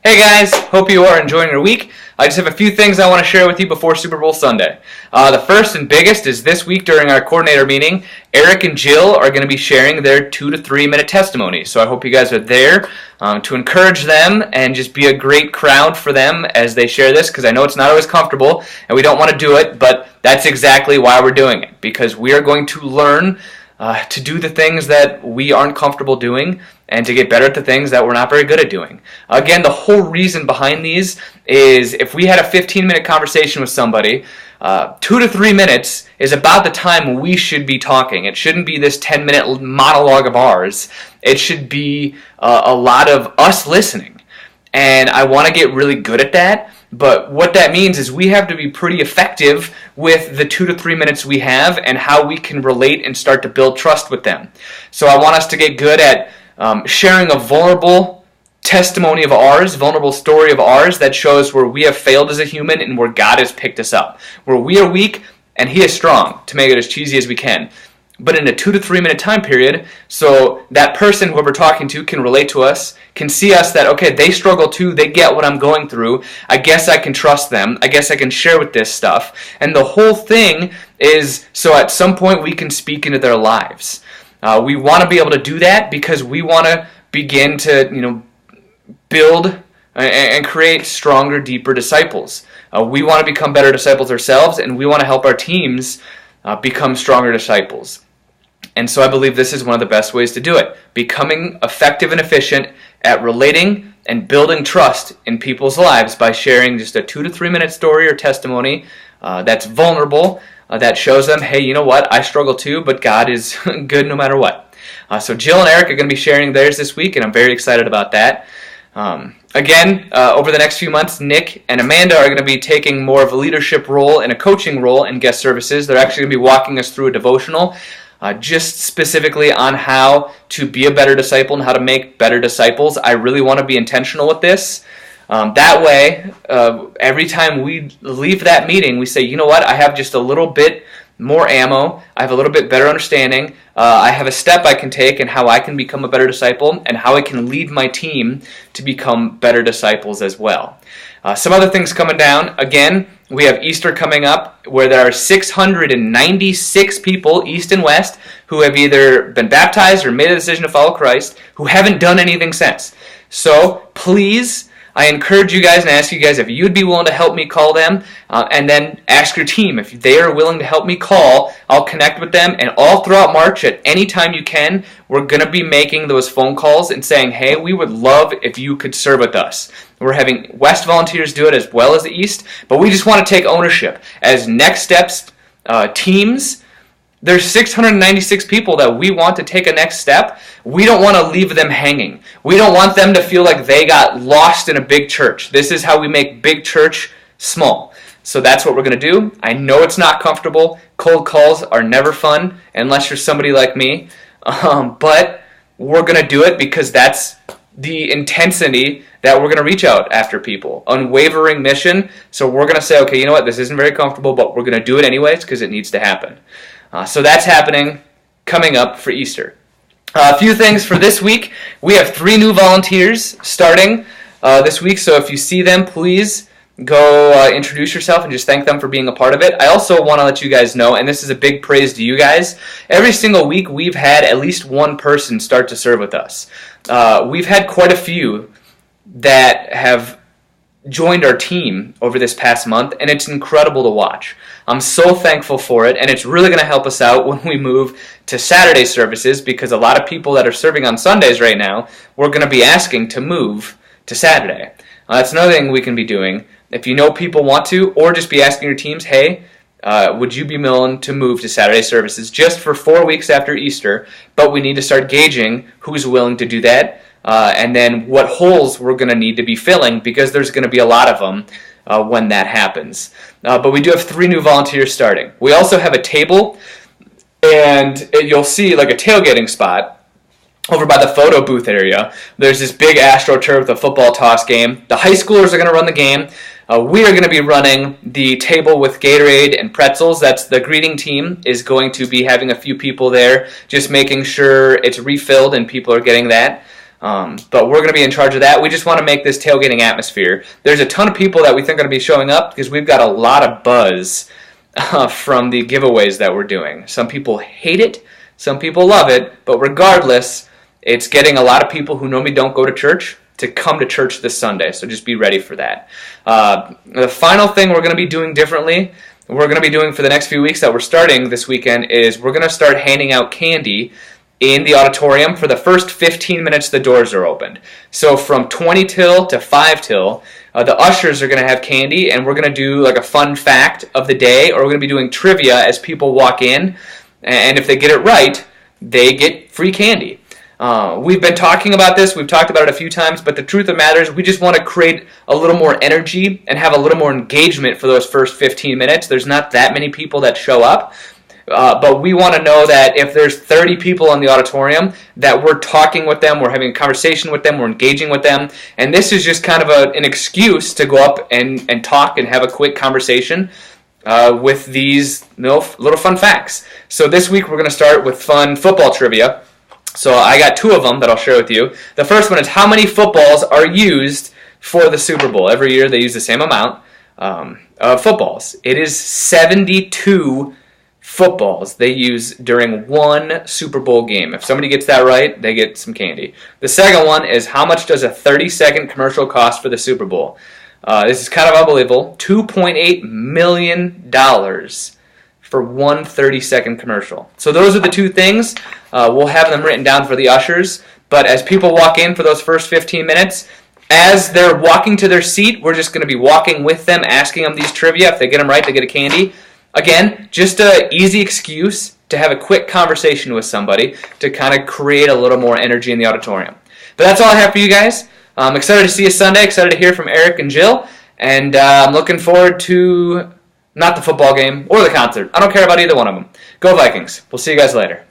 Hey guys, hope you are enjoying your week. I just have a few things I want to share with you before Super Bowl Sunday. The first and biggest is this week during our coordinator meeting, Eric and Jill are going to be sharing their 2 to 3 minute testimony. So I hope you guys are there to encourage them and just be a great crowd for them as they share this, because I know it's not always comfortable and we don't want to do it, but that's exactly why we're doing it, because we are going to learn to do the things that we aren't comfortable doing and to get better at the things that we're not very good at doing. Again, the whole reason behind these is if we had a 15-minute conversation with somebody, 2 to 3 minutes is about the time we should be talking. It shouldn't be this 10-minute monologue of ours. It should be a lot of us listening. And I want to get really good at that. But what that means is we have to be pretty effective with the 2 to 3 minutes we have and how we can relate and start to build trust with them. So I want us to get good at sharing a vulnerable testimony of ours, vulnerable story of ours that shows where we have failed as a human and where God has picked us up. Where we are weak and He is strong, to make it as cheesy as we can. But in a 2 to 3 minute time period, so that person, whoever we're talking to, can relate to us, can see us that, okay, they struggle too, they get what I'm going through, I guess I can trust them, I guess I can share with this stuff. And the whole thing is so at some point we can speak into their lives. We want to be able to do that because we want to begin to, build and create stronger, deeper disciples. We want to become better disciples ourselves, and we want to help our teams become stronger disciples. And so I believe this is one of the best ways to do it. Becoming effective and efficient at relating and building trust in people's lives by sharing just a 2 to 3 minute story or testimony that's vulnerable, that shows them, hey, you know what, I struggle too, but God is good no matter what. So Jill and Eric are going to be sharing theirs this week, and I'm very excited about that. Over the next few months, Nick and Amanda are going to be taking more of a leadership role and a coaching role in guest services. They're actually going to be walking us through a devotional just specifically on how to be a better disciple and how to make better disciples. I really want to be intentional with this. That way, every time we leave that meeting, we say, you know what, I have just a little bit more ammo, I have a little bit better understanding, I have a step I can take in how I can become a better disciple and how I can lead my team to become better disciples as well. Some other things coming down. Again, we have Easter coming up where there are 696 people, east and west, who have either been baptized or made a decision to follow Christ, who haven't done anything since. So please, I encourage you guys and ask you guys if you'd be willing to help me call them, and then ask your team if they are willing to help me call. I'll connect with them, and all throughout March, at any time you can, we're going to be making those phone calls and saying, hey, we would love if you could serve with us. We're having West volunteers do it as well as the East, but we just want to take ownership. As Next Steps teams, there's 696 people that we want to take a next step. We don't want to leave them hanging. We don't want them to feel like they got lost in a big church. This is how we make big church small. So that's what we're going to do. I know it's not comfortable. Cold calls are never fun unless you're somebody like me. But we're going to do it because that's the intensity that we're going to reach out after people. Unwavering mission. So we're going to say, okay, you know what, this isn't very comfortable, but we're going to do it anyways because it needs to happen. So that's happening coming up for Easter. A few things for this week. We have 3 new volunteers starting this week, so if you see them, please go introduce yourself and just thank them for being a part of it. I also want to let you guys know, and this is a big praise to you guys, every single week we've had at least one person start to serve with us. We've had quite a few that have joined our team over this past month, and it's incredible to watch. I'm so thankful for it, and it's really going to help us out when we move to Saturday services, because a lot of people that are serving on Sundays right now, we're going to be asking to move to Saturday. That's another thing we can be doing. If you know people want to, or just be asking your teams, hey, would you be willing to move to Saturday services just for 4 weeks after Easter? But we need to start gauging who's willing to do that, and then what holes we're going to need to be filling, because there's going to be a lot of them when that happens. But we do have 3 new volunteers starting. We also have a table, and you'll see like a tailgating spot over by the photo booth area. There's this big AstroTurf, the football toss game. The high schoolers are going to run the game. We are going to be running the table with Gatorade and pretzels. That's the greeting team is going to be having a few people there, just making sure it's refilled and people are getting that. But we're going to be in charge of that. We just want to make this tailgating atmosphere. There's a ton of people that we think are going to be showing up because we've got a lot of buzz from the giveaways that we're doing. Some people hate it, some people love it, but regardless, it's getting a lot of people who normally don't go to church to come to church this Sunday, so just be ready for that. The final thing we're going to be doing differently, we're going to be doing for the next few weeks that we're starting this weekend, is we're going to start handing out candy in the auditorium for the first 15 minutes the doors are opened. So from 20 till to 5 till, the ushers are going to have candy, and we're going to do like a fun fact of the day, or we're going to be doing trivia as people walk in, and if they get it right, they get free candy. We've been talking about this, we've talked about it a few times, but the truth of the matter is we just want to create a little more energy and have a little more engagement for those first 15 minutes. There's not that many people that show up, but we want to know that if there's 30 people in the auditorium, that we're talking with them, we're having a conversation with them, we're engaging with them, and this is just kind of an excuse to go up and talk and have a quick conversation with these little fun facts. So this week we're going to start with fun football trivia. So I got 2 of them that I'll share with you. The first one is how many footballs are used for the Super Bowl? Every year they use the same amount of footballs. It is 72 footballs they use during one Super Bowl game. If somebody gets that right, they get some candy. The second one is how much does a 30-second commercial cost for the Super Bowl? This is kind of unbelievable. $2.8 million for one 30-second commercial. So those are the 2 things. We'll have them written down for the ushers. But as people walk in for those first 15 minutes, as they're walking to their seat, we're just going to be walking with them, asking them these trivia. If they get them right, they get a candy. Again, just an easy excuse to have a quick conversation with somebody to kind of create a little more energy in the auditorium. But that's all I have for you guys. I'm excited to see you Sunday, excited to hear from Eric and Jill, and I'm looking forward to not the football game or the concert. I don't care about either one of them. Go Vikings. We'll see you guys later.